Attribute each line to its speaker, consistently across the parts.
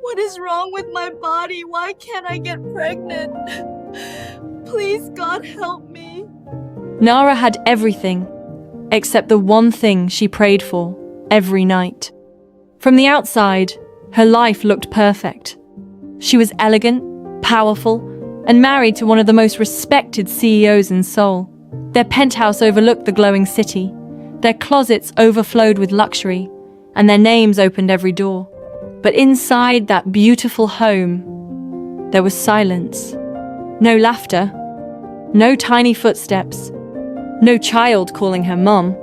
Speaker 1: What is wrong with my body? Why can't I get pregnant? Please, God, help me.
Speaker 2: Nara had everything, except the one thing she prayed for every night. From the outside, her life looked perfect. She was elegant, powerful, and married to one of the most respected CEOs in Seoul. Their penthouse overlooked the glowing city. Their closets overflowed with luxury, and their names opened every door. But inside that beautiful home, there was silence. No laughter, no tiny footsteps, no child calling her mom.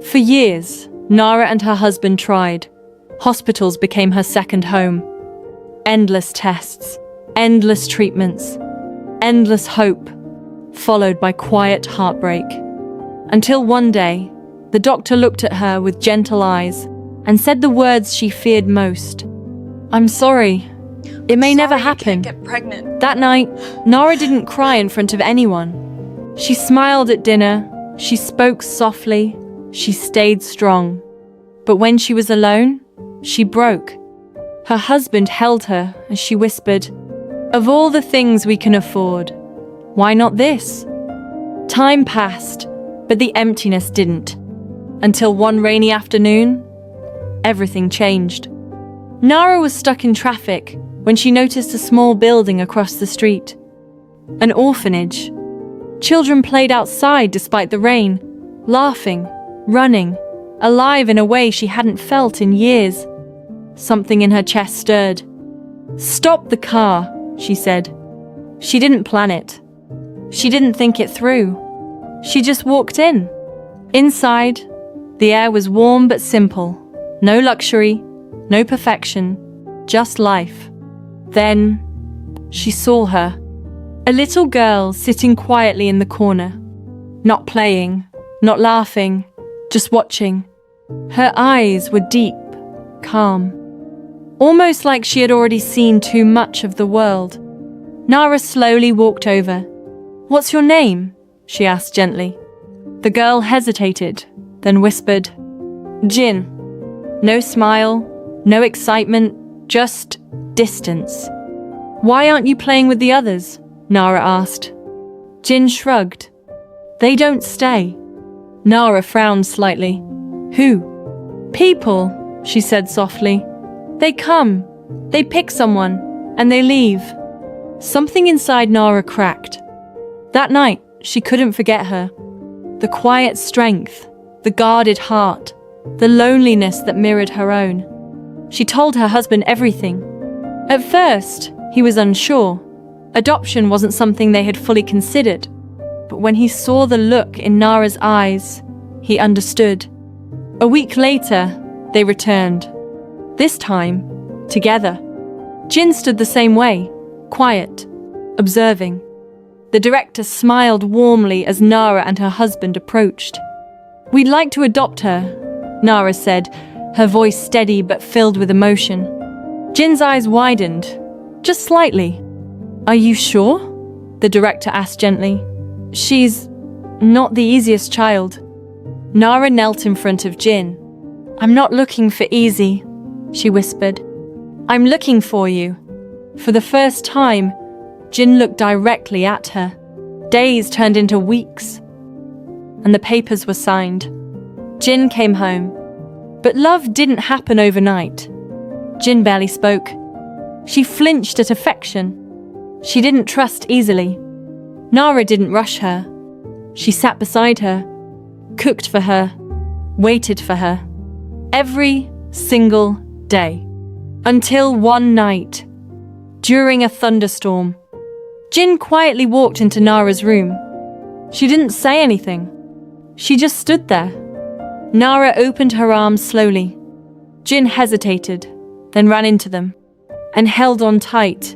Speaker 2: For years, Nara and her husband tried. Hospitals became her second home. Endless tests, endless treatments, endless hope, followed by quiet heartbreak. Until one day, the doctor looked at her with gentle eyes and said the words she feared most. "I'm sorry. It may never happen."
Speaker 1: I can't get pregnant.
Speaker 2: That night, Nara didn't cry in front of anyone. She smiled at dinner, she spoke softly, she stayed strong. But when she was alone, she broke. Her husband held her as she whispered, "Of all the things we can afford, why not this?" Time passed, but the emptiness didn't. Until one rainy afternoon, everything changed. Nara was stuck in traffic when she noticed a small building across the street. An orphanage. Children played outside despite the rain, laughing, running, alive in a way she hadn't felt in years. Something in her chest stirred. "Stop the car," she said. She didn't plan it. She didn't think it through. She just walked in. Inside, the air was warm but simple. No luxury, no perfection, just life. Then, she saw her. A little girl sitting quietly in the corner. Not playing, not laughing, just watching. Her eyes were deep, calm. Almost like she had already seen too much of the world. Nara slowly walked over. "What's your name?" she asked gently. The girl hesitated, then whispered, "Jin." No smile, no excitement, just distance. "Why aren't you playing with the others?" Nara asked. Jin shrugged. "They don't stay." Nara frowned slightly. "Who?" "People," she said softly. "They come, they pick someone, and they leave." Something inside Nara cracked. That night, she couldn't forget her. The quiet strength, the guarded heart, the loneliness that mirrored her own. She told her husband everything. At first, he was unsure. Adoption wasn't something they had fully considered. But when he saw the look in Nara's eyes, he understood. A week later, they returned. This time, together. Jin stood the same way, quiet, observing. The director smiled warmly as Nara and her husband approached. "We'd like to adopt her," Nara said, her voice steady but filled with emotion. Jin's eyes widened, just slightly. "Are you sure?" the director asked gently. "She's not the easiest child." Nara knelt in front of Jin. "I'm not looking for easy," she whispered. "I'm looking for you." For the first time, Jin looked directly at her. Days turned into weeks, and the papers were signed. Jin came home. But love didn't happen overnight. Jin barely spoke. She flinched at affection. She didn't trust easily. Nara didn't rush her. She sat beside her, cooked for her, waited for her. Every single day. Until one night, during a thunderstorm, Jin quietly walked into Nara's room. She didn't say anything. She just stood there. Nara opened her arms slowly. Jin hesitated, then ran into them, and held on tight.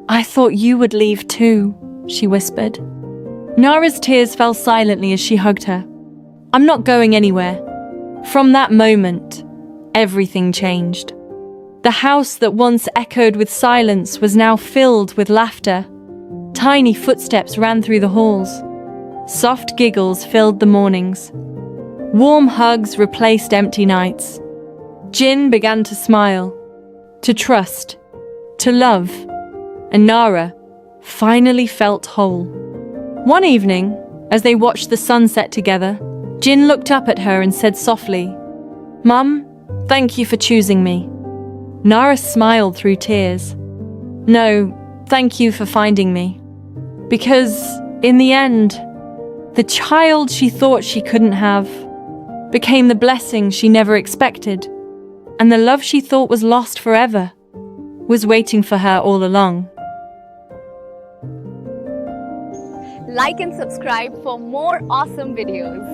Speaker 2: "I thought you would leave too," she whispered. Nara's tears fell silently as she hugged her. "I'm not going anywhere." From that moment, everything changed. The house that once echoed with silence was now filled with laughter. Tiny footsteps ran through the halls. Soft giggles filled the mornings. Warm hugs replaced empty nights. Jin began to smile. to trust, to love, and Nara finally felt whole. One evening, as they watched the sunset together, Jin looked up at her and said softly, "Mum, thank you for choosing me." Nara smiled through tears. "No, thank you for finding me. Because, in the end, the child she thought she couldn't have became the blessing she never expected, and the love she thought was lost forever was waiting for her all along."
Speaker 1: Like and subscribe for more awesome videos.